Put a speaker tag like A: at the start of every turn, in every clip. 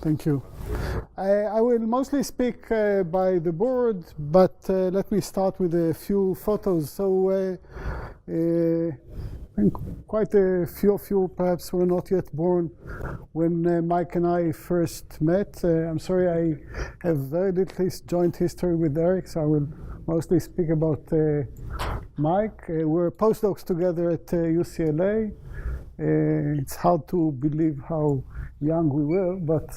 A: Thank you. I will mostly speak by the board, but let me start with a few photos. So I think quite a few of you perhaps were not yet born when Mike and I first met. I'm sorry I have very little joint history with Eric, so I will mostly speak about Mike. We're postdocs together at UCLA. It's hard to believe how young we were, but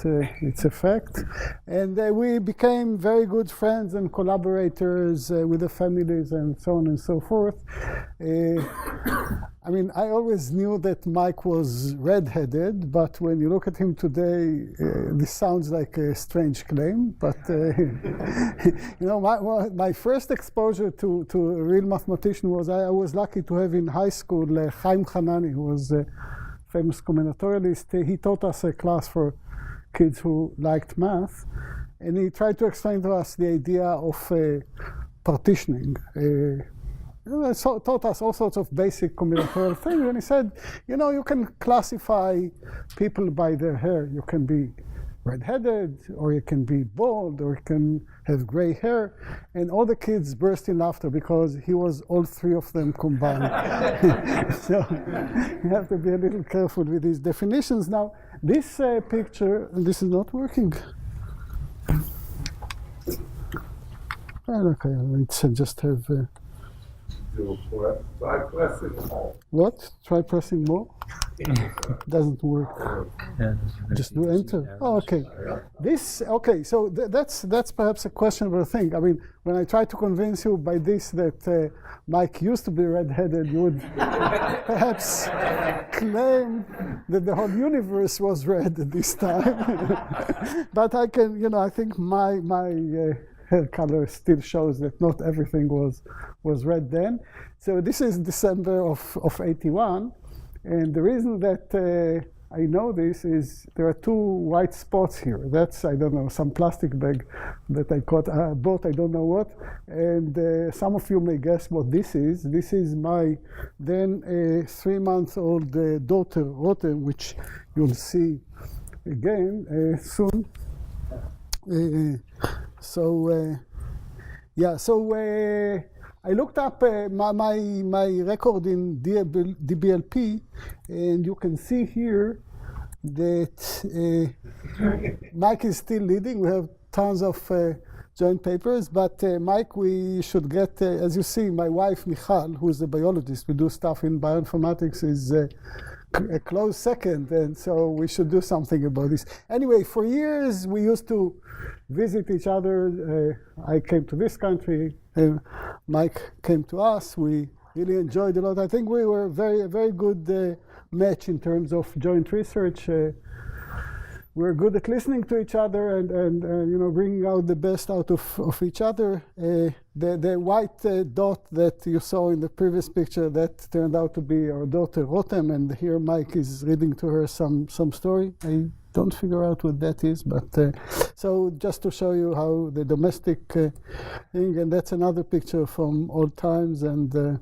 A: it's a fact. And we became very good friends and collaborators with the families and so on and so forth. I mean, I always knew that Mike was red-headed, but when you look at him today, this sounds like a strange claim. But you know, my first exposure to a real mathematician was I was lucky to have in high school Chaim Hanani, who was a famous combinatorialist. He taught us a class for kids who liked math, and he tried to explain to us the idea of partitioning. Taught us all sorts of basic combinatorial things, and he said, you know, you can classify people by their hair. You can be red-headed, or you can be bald, or you can have gray hair. And all the kids burst in laughter because he was all three of them combined. So you have to be a little careful with these definitions. Now, this picture, and this is not working. Okay, let's just have...
B: Try pressing more.
A: What? Try pressing more? Doesn't work.
C: Yeah,
A: Just do enter. Oh, okay. This, okay, so that's perhaps a questionable thing. I mean, when I try to convince you by this that Mike used to be red-headed, you would perhaps claim that the whole universe was red at this time. But I can, you know, I think my hair color still shows that not everything was red then. So this is December of 81. And the reason that I know this is there are two white spots here. That's, I don't know, some plastic bag that I bought, I don't know what. And some of you may guess what this is. This is my then 3-month-old daughter, Rotem, which you'll see again soon. I looked up my record in DBLP, and you can see here that Mike is still leading. We have tons of joint papers, but Mike, we should get, as you see, my wife, Michal, who is a biologist, we do stuff in bioinformatics, is a close second, and so we should do something about this. Anyway, for years, we used to visit each other. I came to this country, Mike came to us. We really enjoyed a lot. I think we were a very good match in terms of joint research. We're good at listening to each other and you know, bringing out the best out of each other. The white dot that you saw in the previous picture, that turned out to be our daughter Rotem, and here Mike is reading to her some story. I don't figure out what that is, but so just to show you how the domestic thing, and that's another picture from old times. And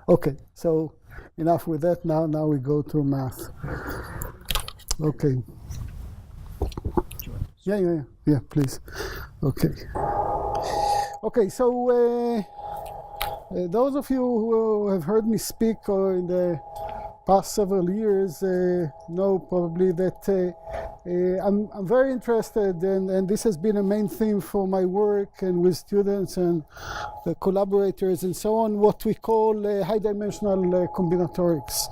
A: okay, so enough with that. Now we go to math. Okay. Yeah, please. Okay, so those of you who have heard me speak in the past several years know probably that I'm very interested, and this has been a main theme for my work and with students and collaborators and so on, what we call high-dimensional combinatorics.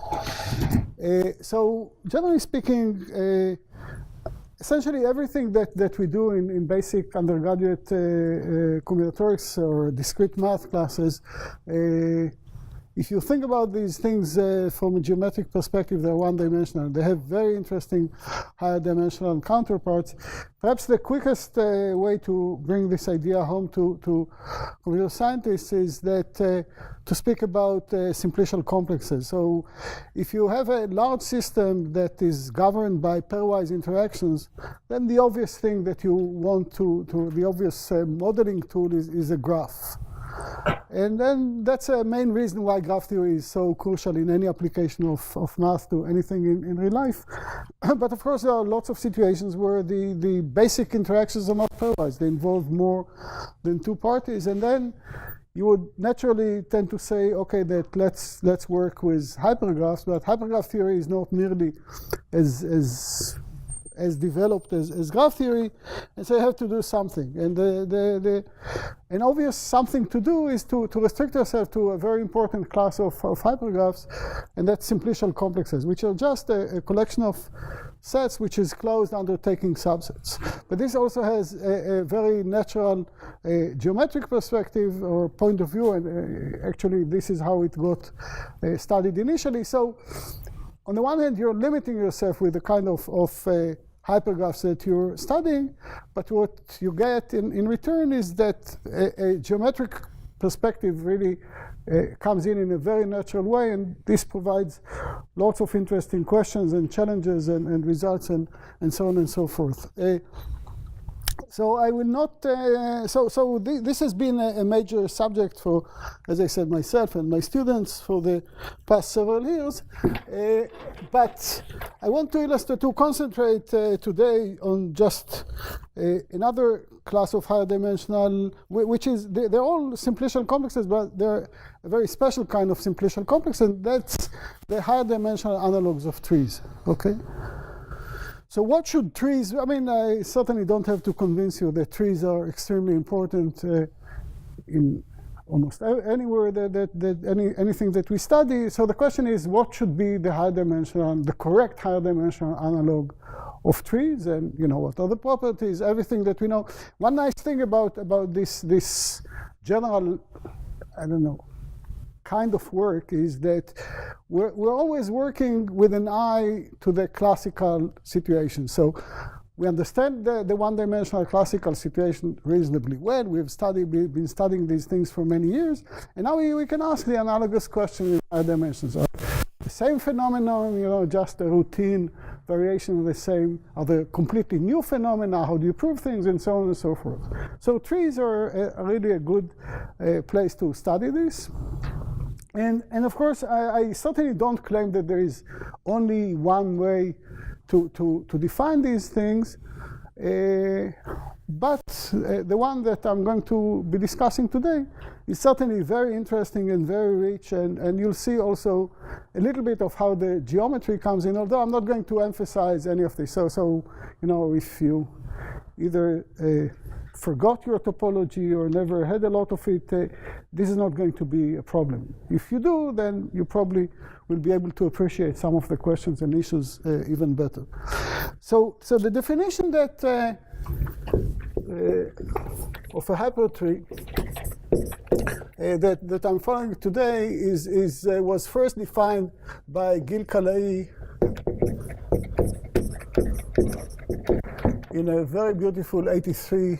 A: So generally speaking, essentially everything that we do in basic undergraduate combinatorics or discrete math classes, if you think about these things from a geometric perspective, they're one-dimensional. They have very interesting higher-dimensional counterparts. Perhaps the quickest way to bring this idea home to computer scientists is that to speak about simplicial complexes. So if you have a large system that is governed by pairwise interactions, then the obvious thing that you want the obvious modeling tool is a graph. And then that's a main reason why graph theory is so crucial in any application of math to anything in real life. But of course, there are lots of situations where the basic interactions are not pairwise. They involve more than two parties. And then you would naturally tend to say, okay, that let's work with hypergraphs, but hypergraph theory is not nearly as developed as graph theory, and so you have to do something. And an obvious something to do is to restrict yourself to a very important class of hypergraphs, and that's simplicial complexes, which are just a collection of sets which is closed under taking subsets. But this also has a very natural geometric perspective or point of view, and actually this is how it got studied initially. So on the one hand, you're limiting yourself with the kind of hypergraphs that you're studying, but what you get in return is that a geometric perspective really comes in a very natural way, and this provides lots of interesting questions and challenges and results and so on and so forth. So I will not, this has been a major subject for, as I said, myself and my students for the past several years. But I want to concentrate today on just another class of higher dimensional, which is, they're all simplicial complexes, but they're a very special kind of simplicial complex, and that's the higher dimensional analogs of trees, okay? So what should trees, I mean, I certainly don't have to convince you that trees are extremely important in almost anywhere anything that we study. So the question is, what should be the correct higher dimensional analog of trees, and what are the properties, everything that we know. One nice thing about this general, I don't know, kind of work is that we're always working with an eye to the classical situation. So we understand the one-dimensional classical situation reasonably well. We've been studying these things for many years, and now we can ask the analogous question in higher dimensions. Are the same phenomenon, just a routine variation of the same? Are there completely new phenomena? How do you prove things, and so on and so forth? So trees are really a good place to study this. And of course, I certainly don't claim that there is only one way to define these things, but the one that I'm going to be discussing today is certainly very interesting and very rich, and you'll see also a little bit of how the geometry comes in, although I'm not going to emphasize any of this. So if you either forgot your topology or never had a lot of it, this is not going to be a problem. If you do, then you probably will be able to appreciate some of the questions and issues even better. So the definition that of a hypertree that I'm following today was first defined by Gil Kalai in a very beautiful 83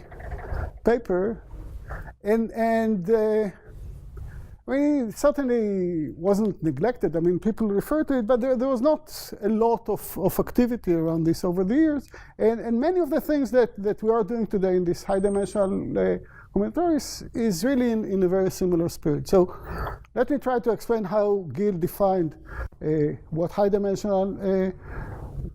A: paper, and I mean, it certainly wasn't neglected. I mean, people refer to it, but there was not a lot of activity around this over the years, and many of the things that we are doing today in this high-dimensional combinatorics is really in a very similar spirit. So let me try to explain how Gil defined what high-dimensional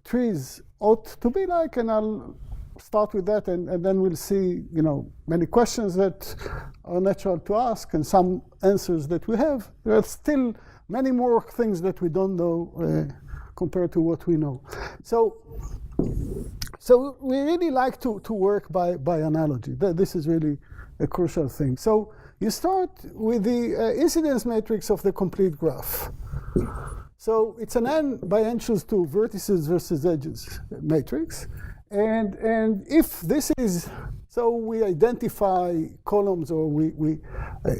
A: trees ought to be like, and I'll start with that, and then we'll see, many questions that are natural to ask and some answers that we have. There are still many more things that we don't know compared to what we know. So we really like to work by analogy. This is really a crucial thing. So you start with the incidence matrix of the complete graph. So it's an n by n choose 2 vertices versus edges matrix. And if this is, so we identify columns, or we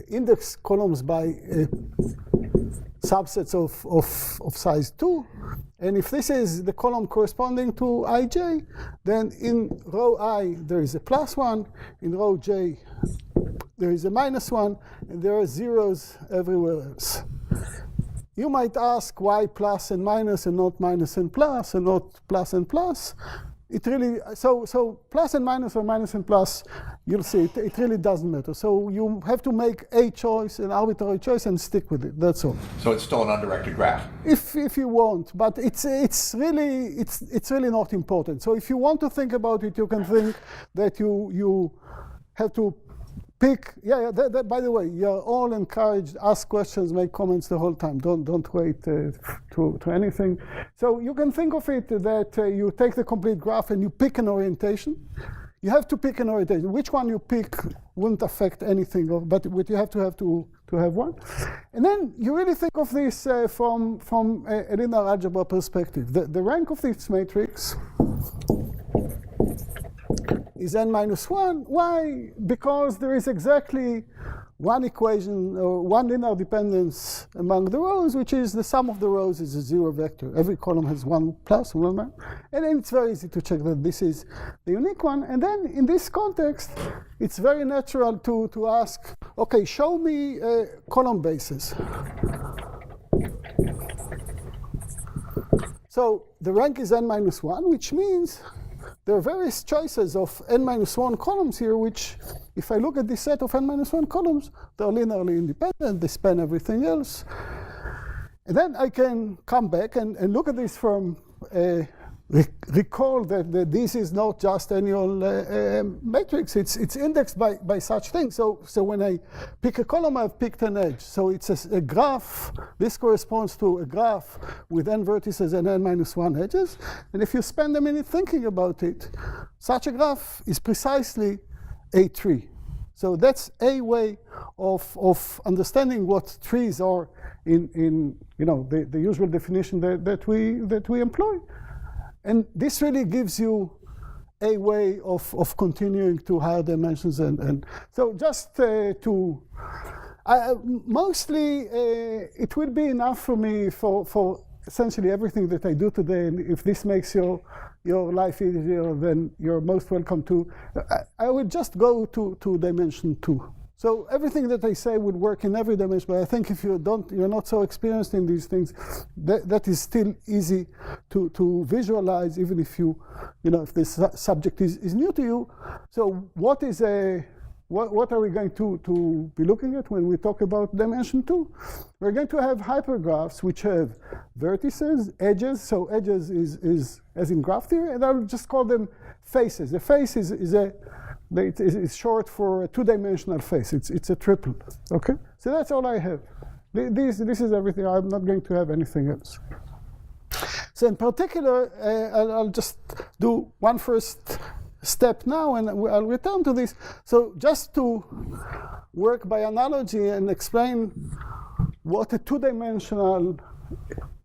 A: index columns by subsets of size 2. And if this is the column corresponding to ij, then in row I there is a +1, in row j there is a -1, and there are zeros everywhere else. You might ask why plus and minus and not minus and plus and not plus and plus. It really, so plus and minus or minus and plus you'll see it really doesn't matter. So you have to make a choice, an arbitrary choice, and stick with it. That's all.
B: So it's still an undirected graph.
A: If you want, but it's really not important. So if you want to think about it, you can think that you have to pick. By the way, you're all encouraged. Ask questions, make comments the whole time. Don't wait to anything. So you can think of it that you take the complete graph and you pick an orientation. You have to pick an orientation. Which one you pick wouldn't affect anything, but you have to have one. And then you really think of this from a linear algebra perspective. The rank of this matrix is n minus 1. Why? Because there is exactly one equation or one linear dependence among the rows, which is the sum of the rows is a zero vector. Every column has one plus, one minus. And then it's very easy to check that this is the unique one. And then in this context, it's very natural to ask, okay, show me column bases. So the rank is n minus 1, which means there are various choices of n minus 1 columns here, which, if I look at this set of n minus 1 columns, they're linearly independent. They span everything else. And then I can come back and look at this from recall that this is not just annual matrix. It's indexed by such things. So when I pick a column, I've picked an edge. So it's a graph. This corresponds to a graph with n vertices and n minus 1 edges. And if you spend a minute thinking about it, such a graph is precisely a tree. So that's a way of understanding what trees are in the usual definition that we employ. And this really gives you a way of continuing to higher dimensions. And so just mostly it will be enough for me for essentially everything that I do today. And if this makes your life easier, then you're most welcome to. I would just go to dimension 2. So everything that I say would work in every dimension, but I think if you're not so experienced in these things, that is still easy to visualize, even if if this subject is new to you. So what are we going to be looking at when we talk about dimension 2? We're going to have hypergraphs which have vertices, edges. So edges is as in graph theory, and I'll just call them faces. A face is short for a two-dimensional face. It's a triple. Okay, so that's all I have. This is everything. I'm not going to have anything else. So in particular, I'll just do one first step now, and I'll return to this. So just to work by analogy and explain what a two-dimensional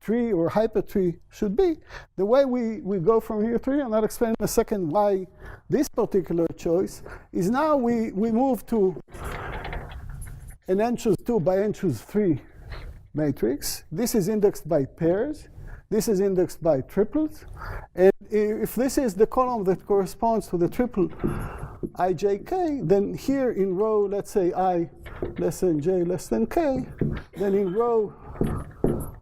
A: tree or hypertree should be, the way we go from here to here, and I'll explain in a second why this particular choice is now we move to an n choose 2 by n choose 3 matrix. This is indexed by pairs. This is indexed by triples. And if this is the column that corresponds to the triple ijk, then here in row, let's say I less than j less than k, then in row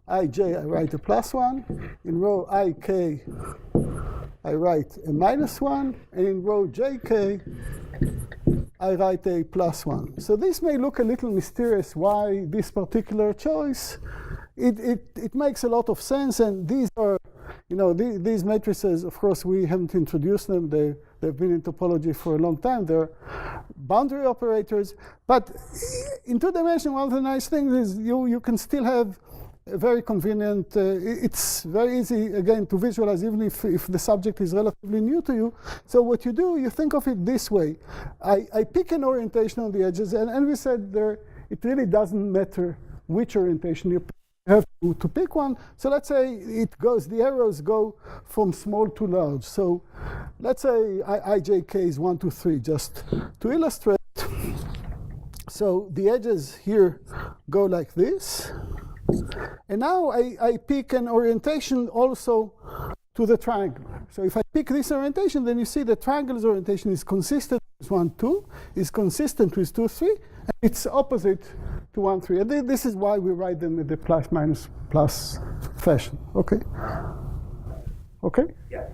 A: ij I write a +1, in row ik I write a -1, and in row jk I write a +1. So this may look a little mysterious why this particular choice. It makes a lot of sense, and these are, these matrices, of course, we haven't introduced them. They've been in topology for a long time. They're boundary operators. But in 2 dimensions, one of the nice things is you can still have a very convenient, it's very easy, again, to visualize, even if the subject is relatively new to you. So what you do, you think of it this way. I pick an orientation on the edges, and we said it really doesn't matter which orientation you pick. You have to pick one. So let's say the arrows go from small to large. So let's say ijk is 1, 2, 3, just to illustrate. So the edges here go like this. And now I pick an orientation also to the triangle. So if I pick this orientation, then you see the triangle's orientation is consistent with 1, 2, is consistent with 2, 3, and it's opposite to 1, 3. And this is why we write them in the plus minus plus fashion. Okay? Okay?
B: Yeah.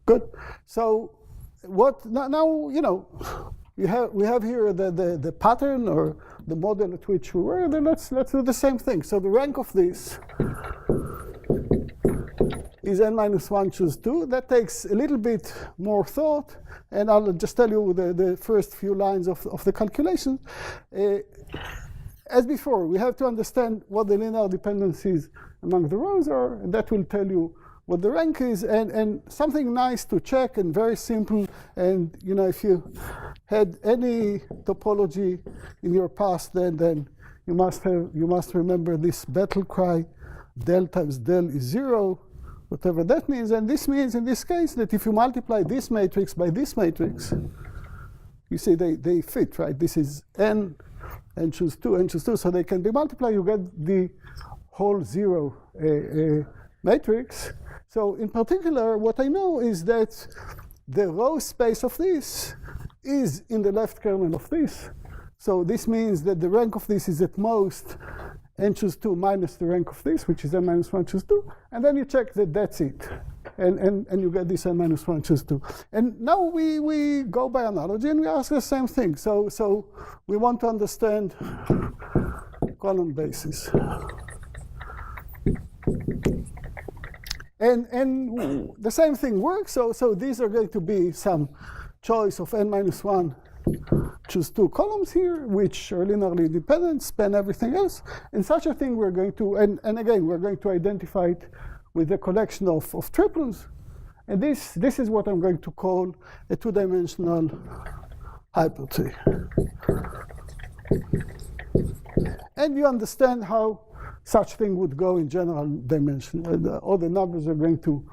A: Good. So what now we have here the pattern or the model at which we were. Then let's do the same thing. So the rank of this is n minus 1 choose 2. That takes a little bit more thought, and I'll just tell you the first few lines of the calculation. As before, we have to understand what the linear dependencies among the rows are, and that will tell you what the rank is, and something nice to check and very simple. And if you had any topology in your past, then you must remember this battle cry: del times del is 0, whatever that means. And this means in this case that if you multiply this matrix by this matrix, you see they fit, right? This is n choose 2, n choose 2, so they can be multiplied. You get the whole 0 matrix. So in particular, what I know is that the row space of this is in the left kernel of this. So this means that the rank of this is at most n choose 2 minus the rank of this, which is n minus 1 choose 2. And then you check that that's it. And you get this n minus 1 choose 2. And now we go by analogy and we ask the same thing. So we want to understand column basis. And the same thing works. So these are going to be some choice of n minus 1 choose 2 columns here, which are linearly independent, span everything else. And such a thing we're going to, and again, we're going to identify it with a collection of triples. And this is what I'm going to call a two-dimensional hypertree. And you understand how such thing would go in general dimension. All the numbers are going to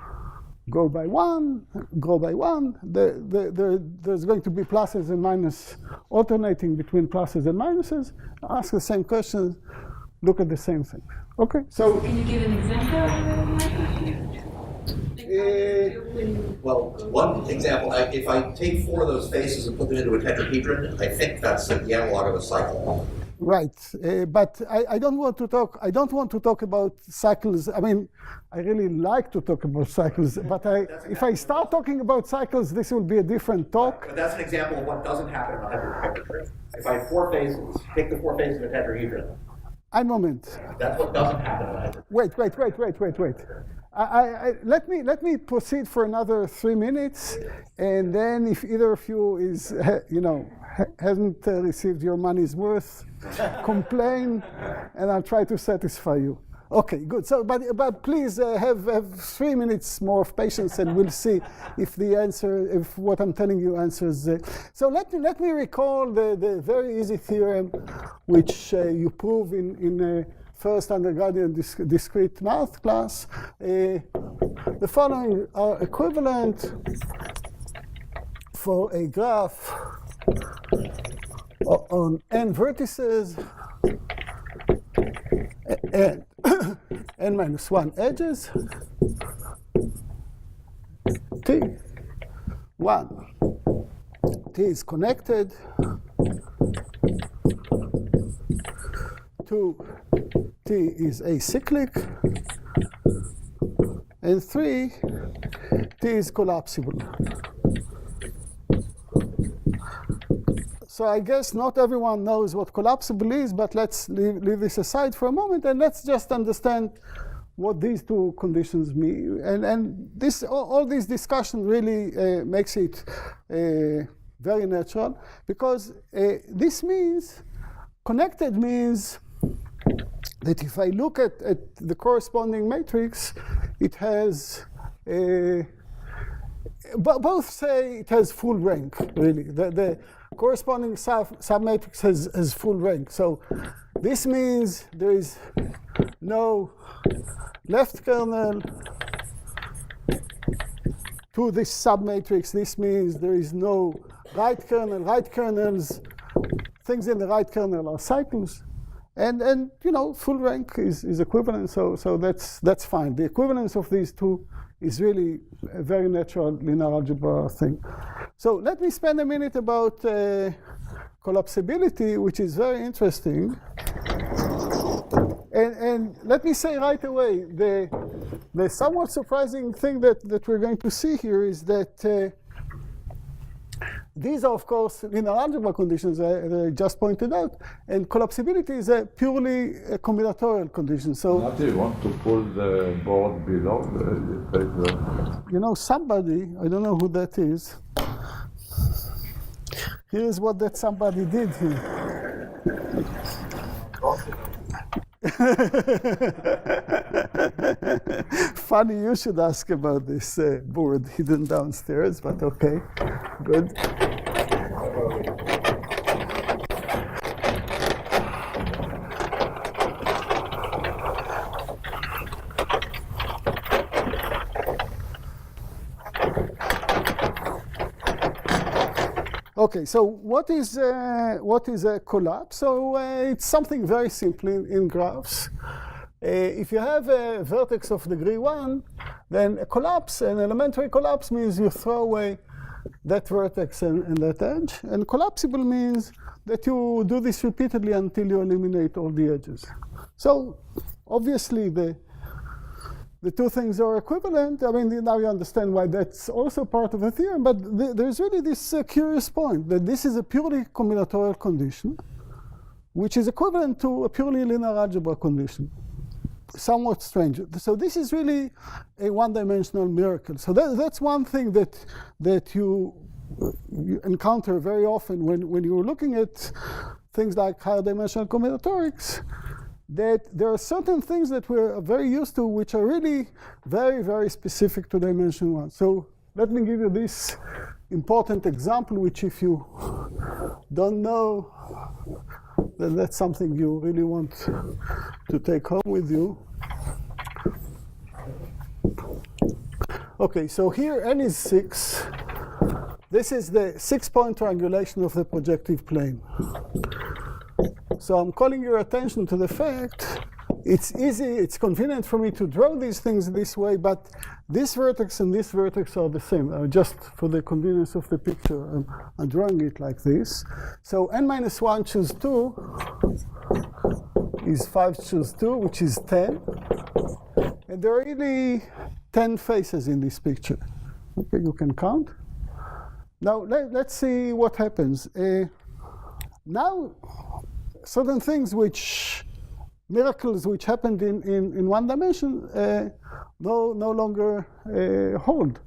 A: go by 1, grow by 1. There's going to be pluses and minuses alternating between pluses and minuses. Ask the same questions, look at the same thing. Okay, so.
B: Can you give an example?
C: Well, one example, if I take 4 of those faces and put them into a tetrahedron, I think that's the analog of a cycle.
A: Right, but I don't want to talk. I don't want to talk about cycles. I mean, I really like to talk about cycles, but if I start talking about cycles, this will be a different talk.
C: But that's an example of what doesn't happen in a tetrahedron. If I have 4 faces, take the 4 faces of a tetrahedron.
A: A moment.
C: That's what doesn't happen in a tetrahedron.
A: Wait. Let me proceed for another 3 minutes, and then if either of you is, hasn't received your money's worth, complain, and I'll try to satisfy you. Okay, good. So, but please have 3 minutes more of patience, and we'll see if what I'm telling you answers. So let me recall the very easy theorem, which you prove in first undergraduate discrete math class. The following are equivalent for a graph on n vertices and n minus 1 edges. T1. T is connected. 2. T is acyclic. And 3. T is collapsible. So I guess not everyone knows what collapsible is, but let's leave this aside for a moment, and let's just understand what these two conditions mean. And all this discussion really makes it very natural, because this means, connected means that if I look at the corresponding matrix, it has both say it has full rank, really. The corresponding submatrix has full rank. So this means there is no left kernel to this submatrix. This means there is no right kernel. Right kernels, things in the right kernel are cycles. And full rank is equivalent, so that's fine. The equivalence of these two is really a very natural linear algebra thing. So let me spend a minute about collapsibility, which is very interesting. And let me say right away, the somewhat surprising thing that we're going to see here is that These are, of course, linear algebra conditions that I just pointed out, and collapsibility is a purely combinatorial condition. So,
D: now do you want to pull the board below the paper?
A: you know, somebody, I don't know who that is. Here's what that somebody did here. Funny, you should ask about this board hidden downstairs, but okay, good. Okay, so what is a collapse? So it's something very simple in graphs. If you have a vertex of degree 1, then a collapse, an elementary collapse, means you throw away that vertex and that edge. And collapsible means that you do this repeatedly until you eliminate all the edges. So obviously the two things are equivalent. I mean, now you understand why that's also part of the theorem, but there's really this curious point that this is a purely combinatorial condition, which is equivalent to a purely linear algebra condition. Somewhat strange. So this is really a one-dimensional miracle. So that's one thing that you encounter very often when you're looking at things like higher dimensional combinatorics, that there are certain things that we're very used to which are really very, very specific to dimension 1. So let me give you this important example, which if you don't know, then that's something you really want to take home with you. Okay, so here n is 6. This is the 6-point triangulation of the projective plane. So I'm calling your attention to the fact it's easy, it's convenient for me to draw these things this way, but this vertex and this vertex are the same. Just for the convenience of the picture, I'm drawing it like this. So n minus 1 choose 2 is 5 choose 2, which is 10. And there are really 10 faces in this picture. Okay, you can count. Now let's see what happens. Now, certain things miracles which happened in one dimension no longer hold.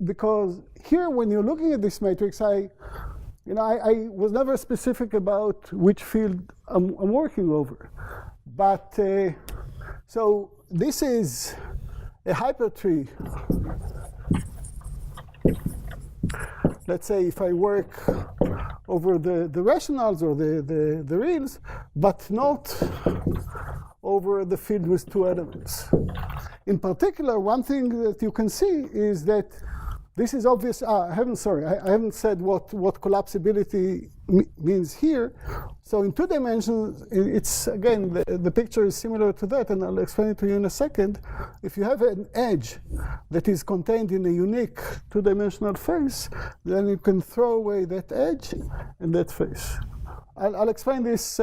A: Because here, when you're looking at this matrix, I was never specific about which field I'm working over. But so this is a hypertree. Let's say if I work over the rationals or the reals, but not over the field with two elements. In particular, one thing that you can see is that this is obvious. I haven't said what collapsibility means here. So in 2 dimensions, it's again, the picture is similar to that, and I'll explain it to you in a second. If you have an edge that is contained in a unique 2-dimensional face, then you can throw away that edge and that face. I'll explain this.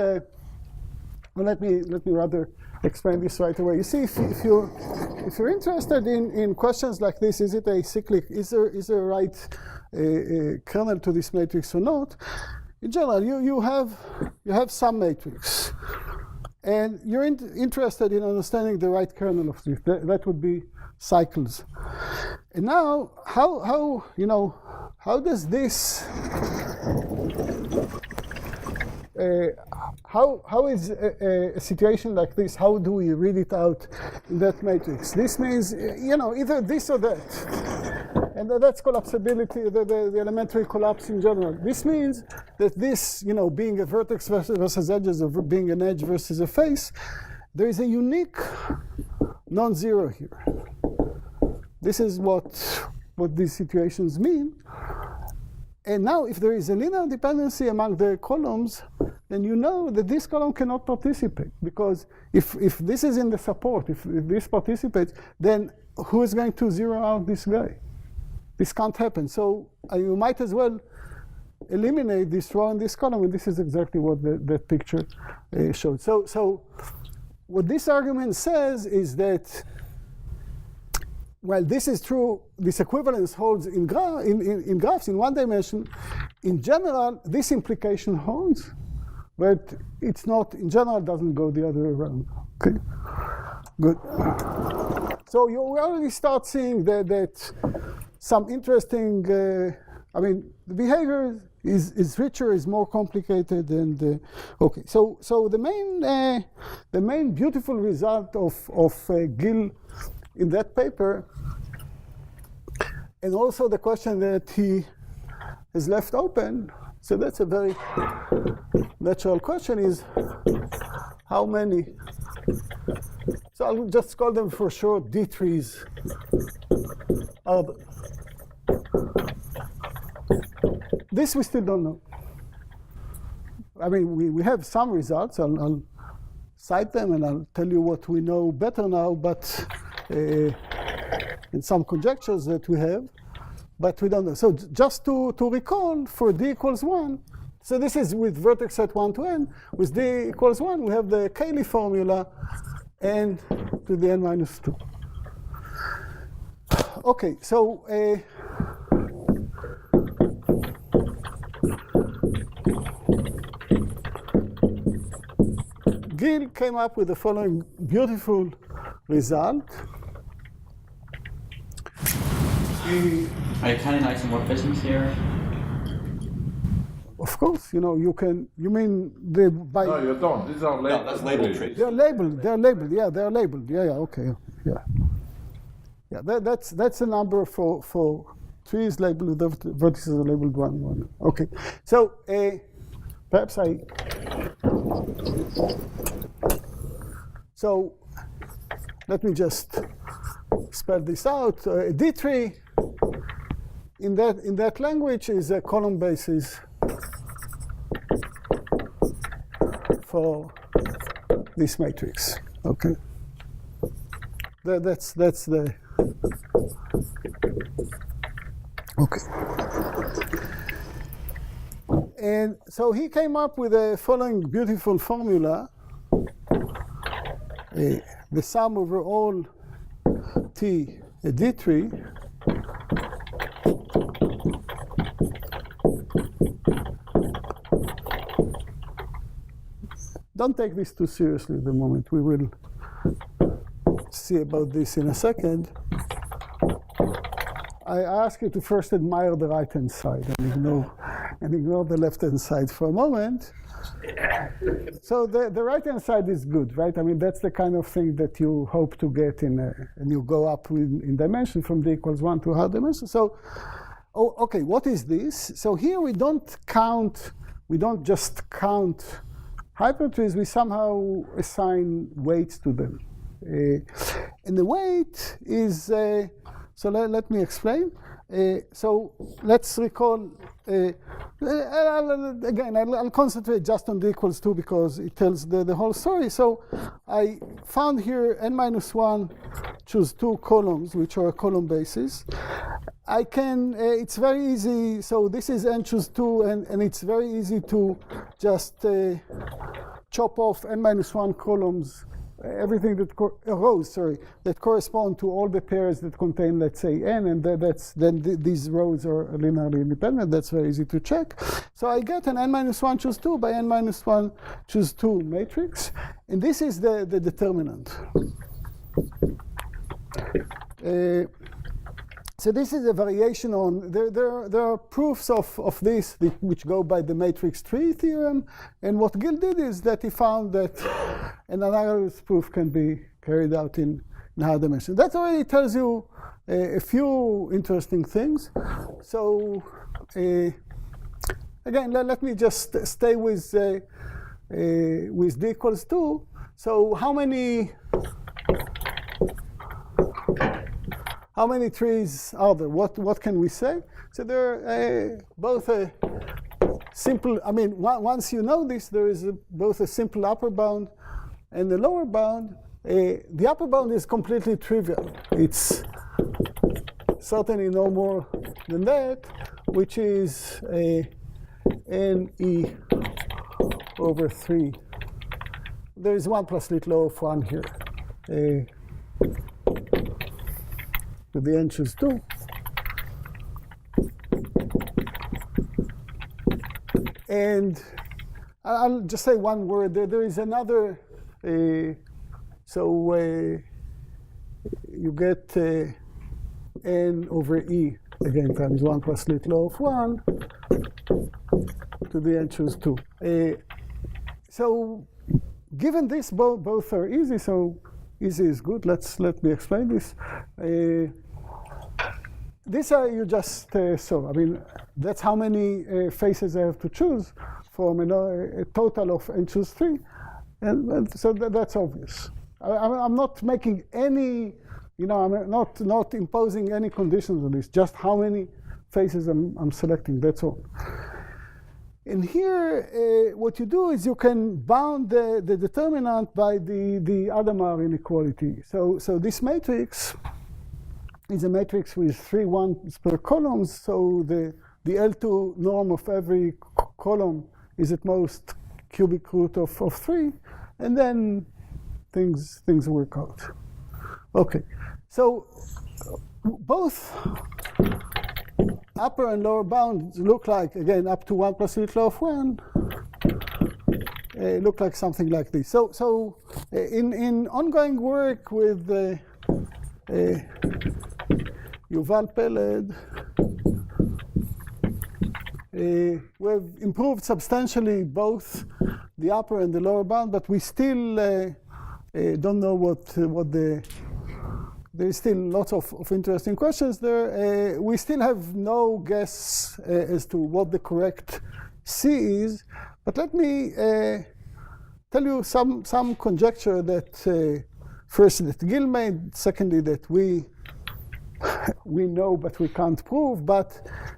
A: Well, let me rather explain this right away. You see, if you're interested in questions like this, is it a cyclic? Is there a right kernel to this matrix or not? In general, you have some matrix, and you're interested in understanding the right kernel of this. That would be cycles. And now, how does this? How is a situation like this, how do we read it out in that matrix? This means, either this or that. And that's collapsibility, the elementary collapse in general. This means that this, being a vertex versus edges, or being an edge versus a face, there is a unique non-zero here. This is what these situations mean. And now, if there is a linear dependency among the columns, then you know that this column cannot participate. Because if this is in the support, if this participates, then who is going to zero out this guy? This can't happen. So you might as well eliminate this row and this column, and this is exactly what that picture showed. So what this argument says is that while this is true, this equivalence holds in graphs in one dimension. In general, this implication holds, but it's not, in general, doesn't go the other way around. Okay, good. So you already start seeing that some interesting, I mean, the behavior is richer, is more complicated, and okay. So the main beautiful result of Gil in that paper, and also the question that he has left open. So that's a very natural question: is how many? So I'll just call them for short D trees. This we still don't know. I mean, we have some results. I'll cite them and I'll tell you what we know better now, but in some conjectures that we have, but we don't know. So just to recall, for D equals 1, so this is with vertex set 1 to n. With D equals 1, we have the Cayley formula n to the n minus 2. Okay, so Gil came up with the following beautiful result.
E: Are you counting isomorphisms here?
A: Of course, you know, you can, you mean the by.
D: No, you don't. These are labeled.
C: No, that's labeled trees.
A: They're labeled, yeah, they're labeled. Yeah, okay, yeah. Yeah, that's a number for trees labeled, the vertices are labeled 1, 1. Okay, so perhaps so let me just spell this out. D tree in that language is a column basis for this matrix. Okay, that's the okay. And so he came up with the following beautiful formula. The sum over all T a D tree don't take this too seriously at the moment. We will see about this in a second. I ask you to first admire the right-hand side and ignore the left-hand side for a moment. So the right-hand side is good, right? I mean, that's the kind of thing that you hope to get and you go up in dimension from D equals 1 to higher dimension. So, okay, what is this? So here we don't just count hypertrees, we somehow assign weights to them. And the weight is, so let me explain. So let's recall, again, I'll concentrate just on D equals 2 because it tells the whole story. So I found here n minus 1, choose 2 columns, which are column bases. I can, it's very easy, so this is n choose 2, and it's very easy to just chop off n minus 1 columns, everything that rows, that correspond to all the pairs that contain, let's say, n, and then these rows are linearly independent. That's very easy to check. So I get an n minus 1 choose 2 by n minus 1 choose 2 matrix, and this is the determinant. So this is a variation on, there are proofs of this which go by the matrix tree theorem, and what Gil did is that he found that an analogous proof can be carried out in higher dimension. That already tells you a few interesting things. So again, let me just stay with D equals 2. So how many trees are there? What can we say? So there are both a simple, I mean, once you know this, there is both a simple upper bound and a lower bound. The upper bound is completely trivial. It's certainly no more than that, which is a NE over 3. There is 1 plus little o of 1 here. to the n choose 2. And I'll just say one word. There is another, you get n over e, again, times 1 plus lit law of 1 to the n choose 2. So given this, both are easy, so easy is good. Let me explain this. These are you just saw. I mean, that's how many faces I have to choose from a total of n choose 3. And so that's obvious. I'm not making any, I'm not imposing any conditions on this, just how many faces I'm selecting, that's all. And here, what you do is you can bound the determinant by the Hadamard inequality. So this matrix is a matrix with 3 ones per columns. So the L2 norm of every column is at most cubic root of 3. And then things work out. OK, so both upper and lower bounds look like, again, up to 1 plus lit law of 1, look like something like this. So in ongoing work with Yuval Peled, we've improved substantially both the upper and the lower bound, but we still don't know what there's still lots of interesting questions there. We still have no guess as to what the correct C is, but let me tell you some conjecture that first that Gil made, secondly that we know but we can't prove,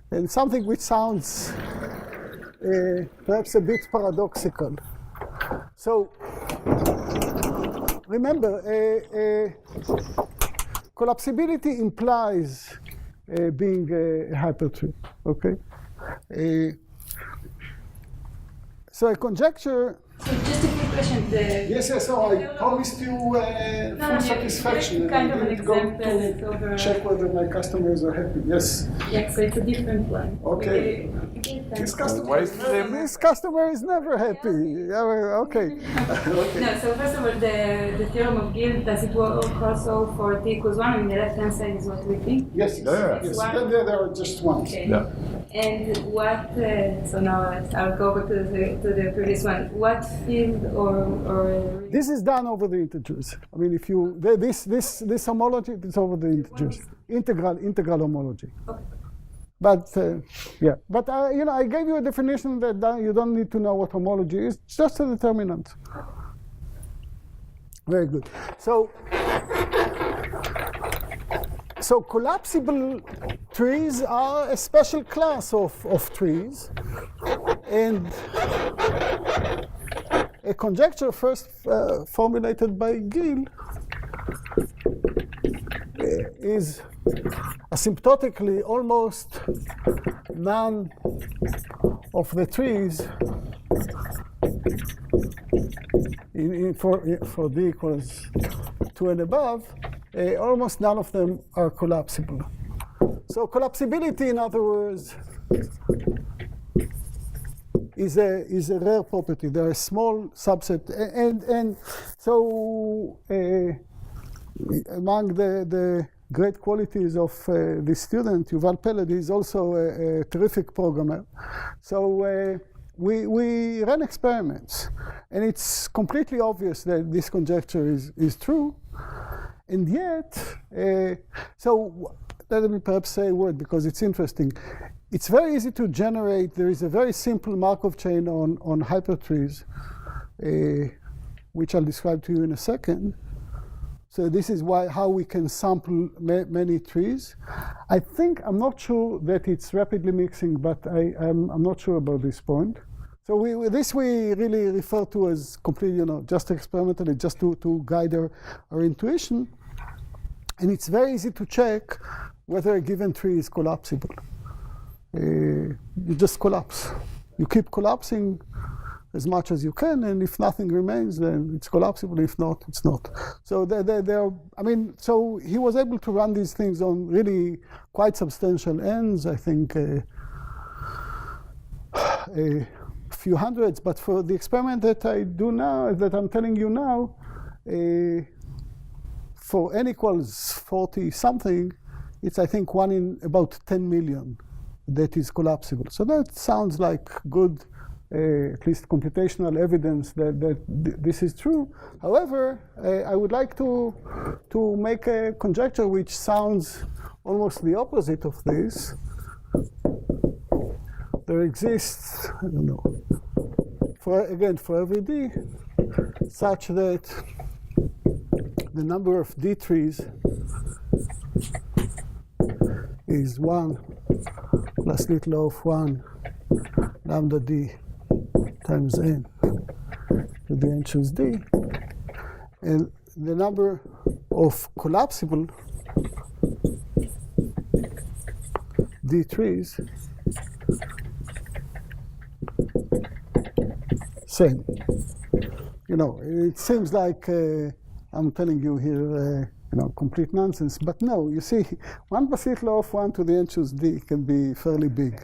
A: and something which sounds perhaps a bit paradoxical. So remember, collapsibility implies being a hypertree, okay? So a conjecture.
B: So just a quick question.
A: Yes, so I promised you full satisfaction.
B: Kind of an
A: I didn't go
B: example
A: to check whether my customers are happy. Yes.
B: Yeah, so it's a different one.
A: Okay. This customer is never happy. Yeah, okay.
B: No, so first of all, the theorem of Gil, does it work also for t equals 1? I mean, the left-hand side is what we think.
A: Yes, yes. There are just ones.
B: Okay.
D: Yeah.
B: And what, so now I'll go back to the previous one. What field or
A: this is done over the integers. I mean, if you, this homology is over the integers. Integral homology.
B: Okay.
A: But, yeah. But, I gave you a definition that you don't need to know what homology is. It's just a determinant. Very good. So collapsible trees are a special class of trees. And a conjecture first formulated by Gil is asymptotically almost none of the trees for d equals 2 and above, almost none of them are collapsible. So collapsibility, in other words, is a rare property. There are a small subset, and so among the great qualities of this student, Yuval Peled, is also a terrific programmer. So we ran experiments, and it's completely obvious that this conjecture is true. And yet, so let me perhaps say a word because it's interesting. It's very easy to generate. There is a very simple Markov chain on hypertrees, which I'll describe to you in a second. So this is how we can sample many trees. I'm not sure that it's rapidly mixing, but I'm not sure about this point. So we really refer to as completely, just experimentally, just to guide our intuition. And it's very easy to check whether a given tree is collapsible. You just collapse. You keep collapsing as much as you can, and if nothing remains, then it's collapsible. If not, it's not. So so he was able to run these things on really quite substantial ends. I think a few hundreds. But for the experiment that I do now, that I'm telling you now, for n equals 40 something, it's I think 1 in about 10 million that is collapsible. So that sounds like good, at least computational evidence that this is true. However, I would like to make a conjecture which sounds almost the opposite of this. There exists, I don't know, for every d, such that the number of d trees is 1 plus little of 1 lambda d times n to the n choose d, and the number of collapsible d trees same. You know, it seems like I'm telling you here, complete nonsense. But no, you see, 1 plus little of 1 to the n choose d can be fairly big.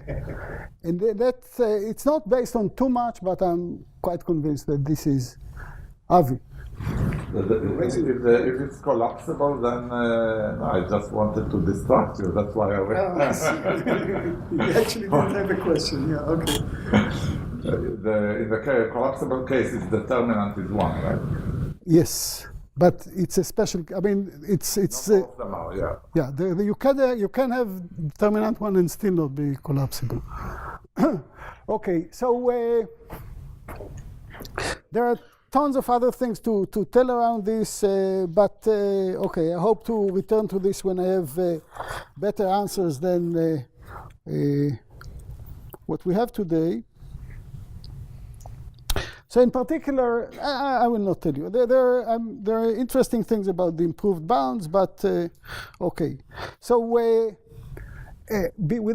A: And that's, it's not based on too much, but I'm quite convinced that this is Avi.
D: If it's collapsible, then I just wanted to distract you. That's why I went.
A: Oh, I see. You actually didn't have a question. Yeah, okay.
D: In the collapsible case, its determinant is 1, right?
A: Yes, but it's a special. I mean, it's.
D: Both of them are, yeah.
A: Yeah, you can have determinant 1 and still not be collapsible. Okay, so there are tons of other things to tell around this, but okay, I hope to return to this when I have better answers than what we have today. So in particular, I will not tell you. There are interesting things about the improved bounds, but okay. So with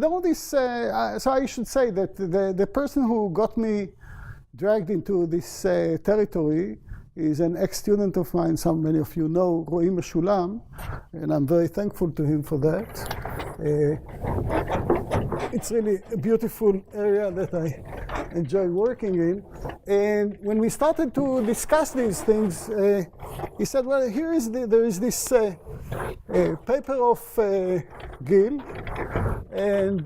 A: all this, so I should say that the person who got me dragged into this territory is an ex-student of mine. Many of you know, Roy Meshulam, and I'm very thankful to him for that. It's really a beautiful area that I enjoy working in. And when we started to discuss these things, he said, well, there is this paper of Gil, and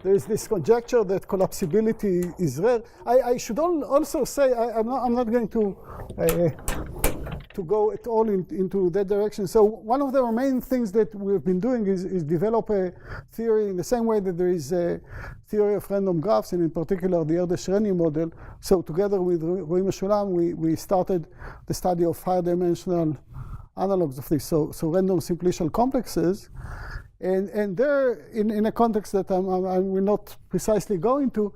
A: there's this conjecture that collapsibility is rare. I should also say, I'm not going to go at all into that direction. So one of the main things that we've been doing is develop a theory in the same way that there is a theory of random graphs, and in particular the Erdős-Renyi model. So together with Roy Meshulam, we started the study of higher dimensional analogs of this, so random simplicial complexes. And there, in a context that I will not precisely go into,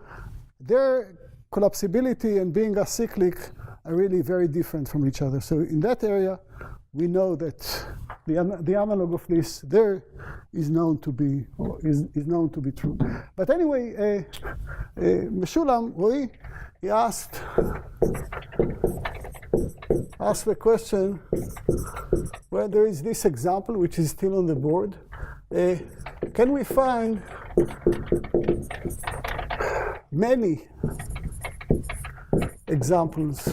A: their collapsibility and being acyclic are really very different from each other. So in that area, we know that the analog of this there is known to be true. But anyway, Meshulam, Roy, he asked the question, well, there is this example which is still on the board. Can we find many examples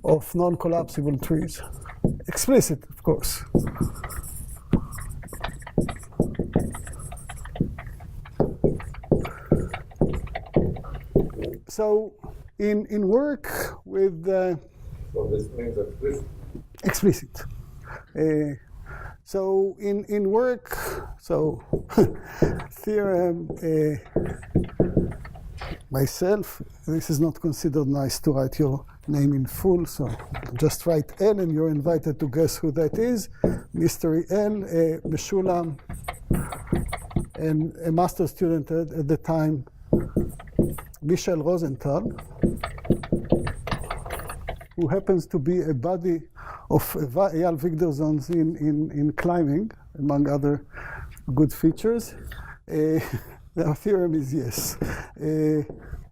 A: of non-collapsible trees? Explicit, of course. So in work with
D: So this means
A: explicit. So in work, so theorem, myself, this is not considered nice to write your name in full, so just write L and you're invited to guess who that is. Mystery L, Meshulam, and a master student at the time, Michel Rosenthal, who happens to be a buddy of Eyal Vigderson's in climbing, among other good features. The theorem is yes.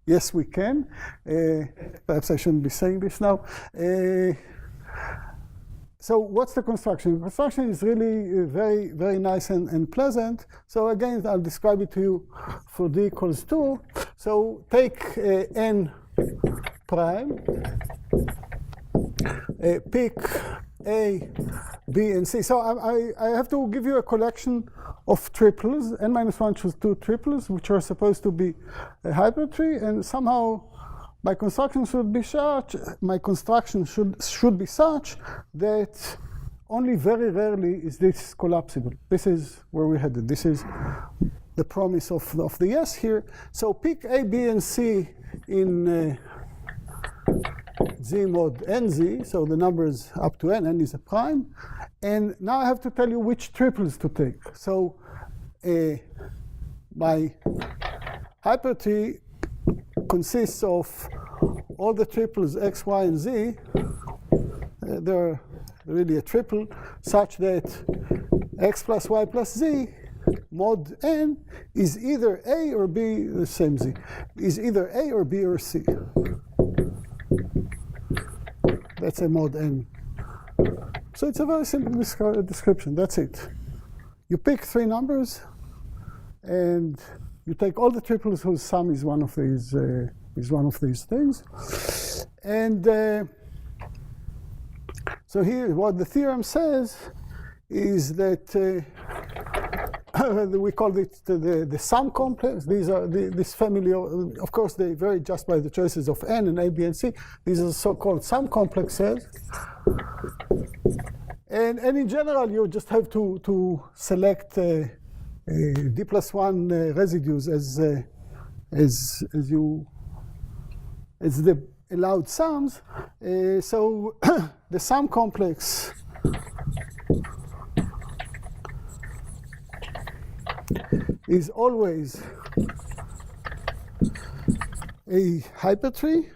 A: Yes, we can. Perhaps I shouldn't be saying this now. So what's the construction? Construction is really very, very nice and pleasant. So again, I'll describe it to you for d equals 2. So take n prime, pick A, B, and C. So I have to give you a collection of triples, n minus 1 choose 2 triples, which are supposed to be a hypertree, and somehow my construction should be such that only very rarely is this collapsible. This is where we headed. This is the promise of the yes here. So pick A, B, and C in Z mod nz, so the numbers up to n is a prime. And now I have to tell you which triples to take. So my hypertree consists of all the triples x, y, and z. They're really a triple, such that x plus y plus z mod n is either A or B, the same z, is either A or B or C. That's a mod n. So it's a very simple description. That's it. You pick 3 numbers, and you take all the triples whose sum is one of these things. And so here, what the theorem says is that we call it the sum complex. These are this family. Of course, they vary just by the choices of n and a, b, and c. These are so-called sum complexes. And in general, you just have to select d plus 1 residues as the allowed sums. So the sum complex is always a hypertree.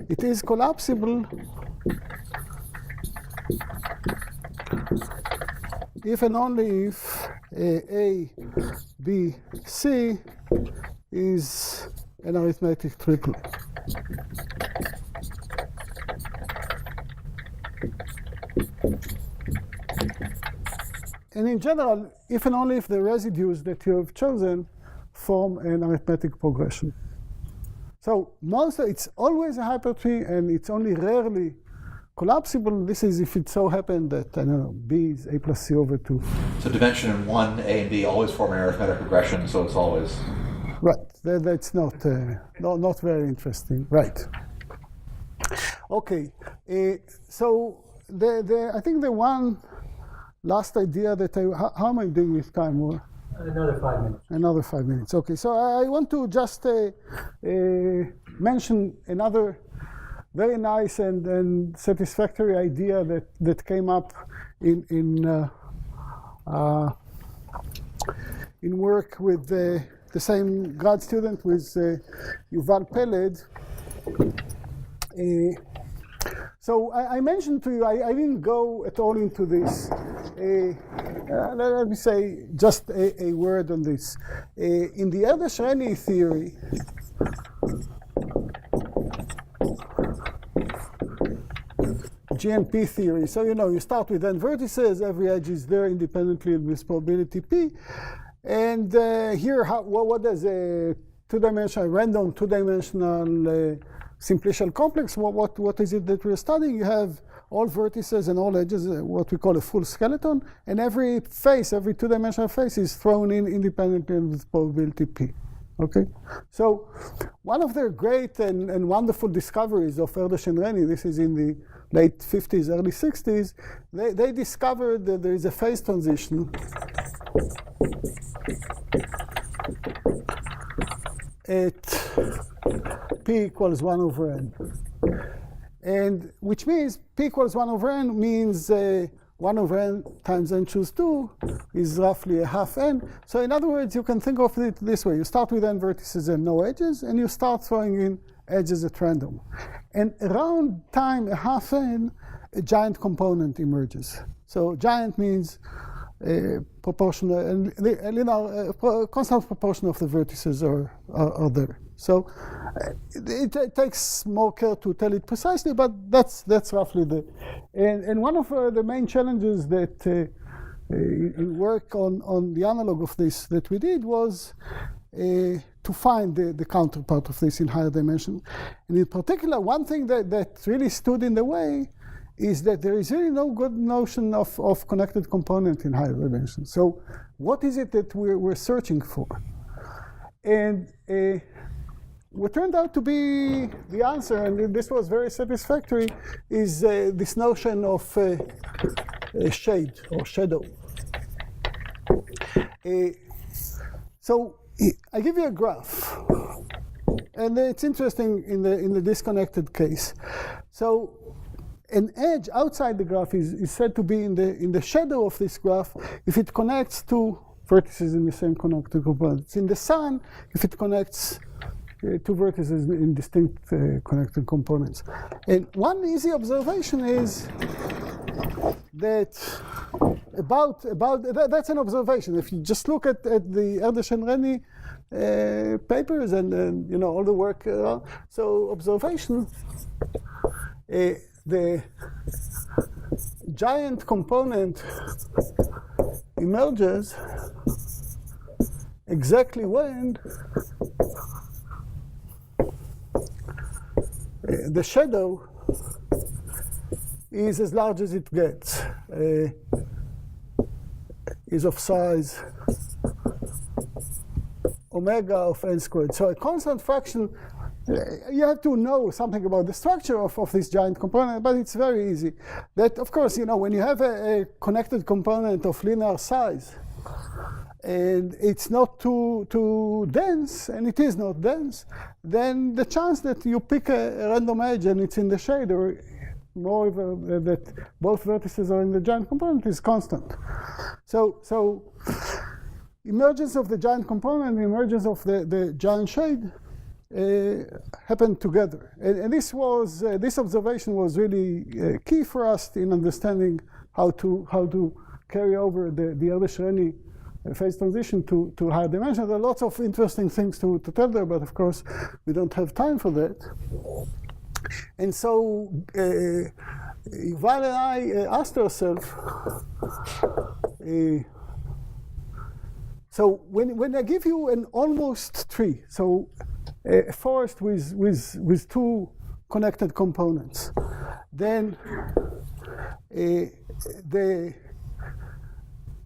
A: It is collapsible if and only if A, B, C is an arithmetic triple. And in general, if and only if the residues that you have chosen form an arithmetic progression. So it's always a hypertree, and it's only rarely collapsible. This is if it so happened that, I don't know, B is A plus C over 2.
C: So dimension 1, A and B always form an arithmetic progression, so it's always...
A: Right, that's not very interesting. Right. Okay, so I think the one last idea that how am I doing with time?
F: Another 5 minutes.
A: Another 5 minutes. Okay, so I want to just mention another very nice and satisfactory idea that came up in work with the same grad student, with Yuval Peled. So I mentioned to you, I didn't go at all into this. Let me say just a word on this. In the Erdős-Renyi theory, GNP theory, so you start with n vertices, every edge is there independently with probability p. And here, what does a random two-dimensional simplicial complex, what is it that we're studying? You have all vertices and all edges, what we call a full skeleton, and every face, every two-dimensional face is thrown in independently with probability p. Okay? So one of their great and wonderful discoveries of Erdős and Renyi, this is in the late 50s, early 60s, they discovered that there is a phase transition at p equals 1 over n. And which means p equals 1 over n means 1 over n times n choose 2 is roughly a half n. So in other words, you can think of it this way. You start with n vertices and no edges, and you start throwing in edges at random. And around time a half n, a giant component emerges. So giant means proportional and linear constant proportion of the vertices are there. So it takes more care to tell it precisely, but that's roughly the. And one of the main challenges that in work on the analog of this that we did was to find the counterpart of this in higher dimension. And in particular, one thing that really stood in the way is that there is really no good notion of connected component in higher dimension. So what is it that we're searching for? And what turned out to be the answer, and this was very satisfactory, is this notion of shade or shadow. So I give you a graph, and it's interesting in the disconnected case. So an edge outside the graph is said to be in the shadow of this graph if it connects two vertices in the same connected components. In the sun, if it connects two vertices in distinct connected components. And one easy observation is that that's an observation. If you just look at the Erdős and Renyi papers and you know all the work, so observation, the giant component emerges exactly when the shadow is as large as it gets, is of size omega of n squared. So a constant fraction, you have to know something about the structure of this giant component, but it's very easy. That, of course, you know, when you have a connected component of linear size, and it's not too dense, and it is not dense, then the chance that you pick a random edge and it's in the shade, or moreover that both vertices are in the giant component, is constant. So emergence of the giant component and emergence of the giant shade happened together. And this observation was really key for us in understanding how to carry over the Erdős-Renyi phase transition to higher dimensions. There are lots of interesting things to tell there, but of course we don't have time for that. And so Yuval and I asked ourselves, so when I give you an almost tree, so a forest with two connected components, then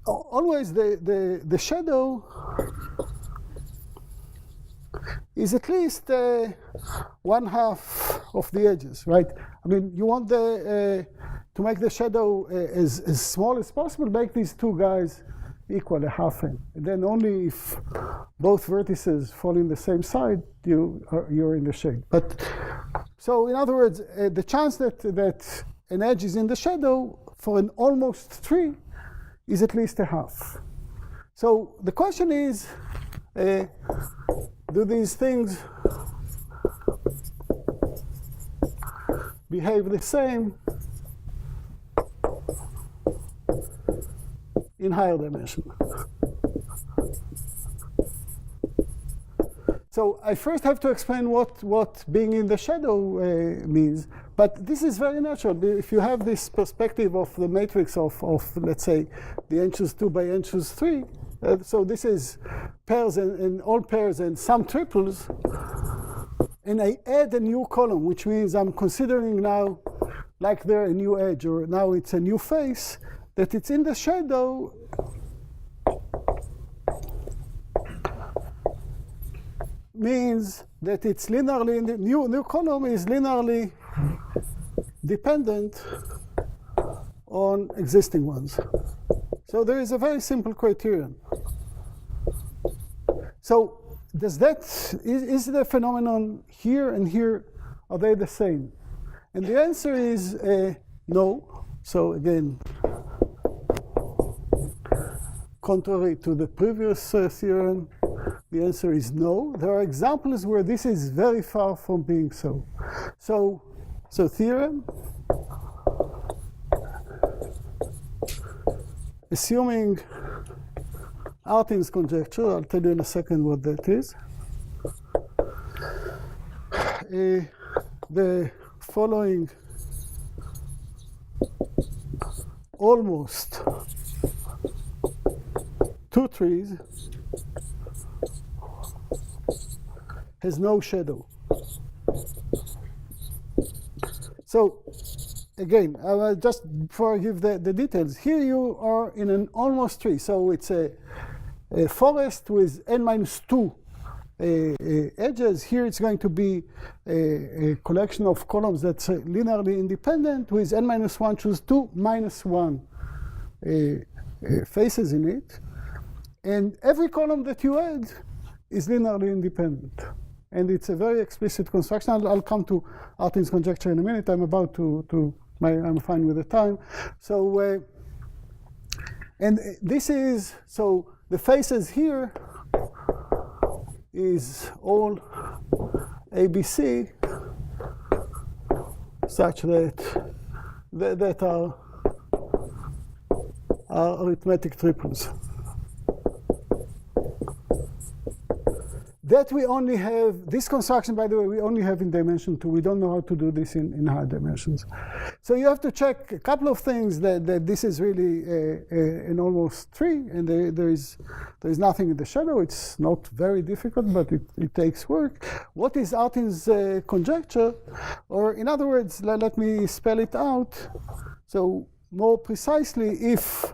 A: always the shadow is at least 1/2 of the edges, right? I mean, you want to make the shadow as small as possible, make these two guys equal 1/2 n. And then only if both vertices fall in the same side, you're in the shade. But so in other words, the chance that an edge is in the shadow for an almost tree is at least 1/2. So the question is, do these things behave the same in higher dimension? So I first have to explain what being in the shadow means, but this is very natural. If you have this perspective of the matrix of let's say, the n choose 2 by n choose 3, so this is pairs and all pairs and some triples, and I add a new column, which means I'm considering now, like there a new edge, or now it's a new face, that it's in the shadow. Means that it's linearly, the new column is linearly dependent on existing ones. So there is a very simple criterion. So is the phenomenon here and here, are they the same? And the answer is no. So again, contrary to the previous theorem, the answer is no. There are examples where this is very far from being so. So theorem, assuming Artin's conjecture. I'll tell you in a second what that is. The following almost two trees has no shadow. So again, just before I give the details, here you are in an almost tree. So it's a forest with n-2 edges. Here it's going to be a collection of columns that's linearly independent with n-1 choose 2 -1 faces in it. And every column that you add is linearly independent. And it's a very explicit construction. I'll come to Artin's conjecture in a minute. I'm about I'm fine with the time. So, and this is, so the faces here is all ABC such that are arithmetic triples. That we only have, this construction, by the way, we only have in dimension 2. We don't know how to do this in higher dimensions. So you have to check a couple of things that this is really an almost tree, and there is nothing in the shadow. It's not very difficult, but it takes work. What is Artin's conjecture? Or in other words, let me spell it out. So more precisely, if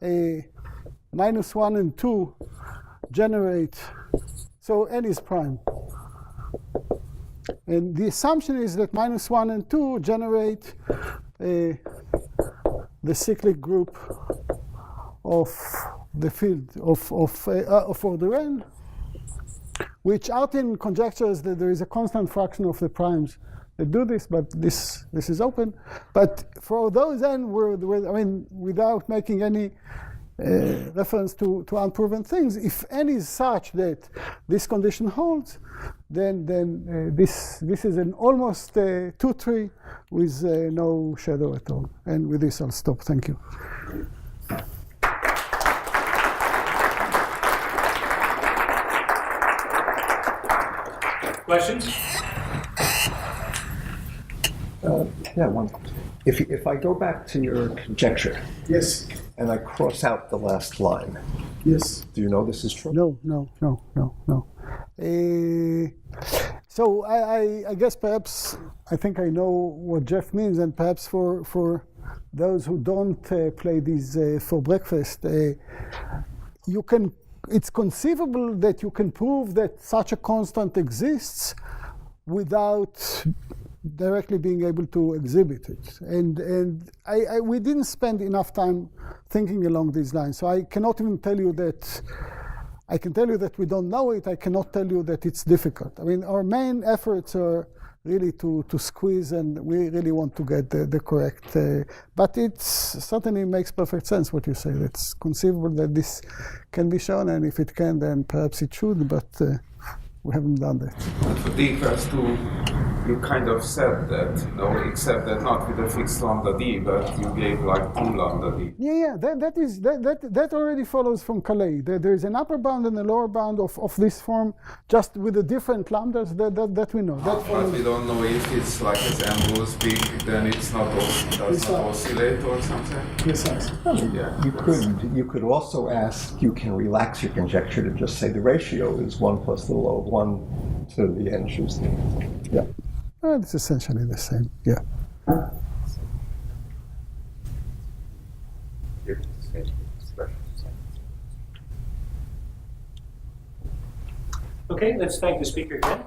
A: -1 and 2 generate, so n is prime. And the assumption is that -1 and 2 generate the cyclic group of the field of order n, which Artin conjectures that there is a constant fraction of the primes that do this, but this is open. But for those n, I mean, without making any reference to unproven things, if n is such that this condition holds, then this is an almost 2 tree with no shadow at all. And with this, I'll stop. Thank you.
F: Questions?
G: Yeah, one. If I go back to your conjecture,
A: Yes.
G: and I cross out the last line,
A: Yes.
G: do you know this is true?
A: No. So I guess perhaps I think I know what Jeff means, and perhaps for those who don't play these for breakfast, you can. It's conceivable that you can prove that such a constant exists without directly being able to exhibit it. And we didn't spend enough time thinking along these lines. So I cannot even tell you that, I can tell you that we don't know it. I cannot tell you that it's difficult. I mean, our main efforts are really to squeeze, and we really want to get the correct, but it certainly makes perfect sense what you say. It's conceivable that this can be shown, and if it can, then perhaps it should, but we haven't done that.
H: For D equals 2, you kind of said that, no, except that not with a fixed lambda d, but you gave like 2 lambda d.
A: Yeah. That already follows from Calais. There is an upper bound and a lower bound of this form, just with the different lambdas that we know. That
H: But we don't know if it's like as m goes big, then it's not does not oscillate or something.
A: Yes.
H: Yeah.
G: You could also ask, you can relax your conjecture to just say the ratio is 1 plus the low of 1 to the n choose the. Yeah.
A: It's essentially the same. Yeah.
F: Okay, let's thank the speaker again.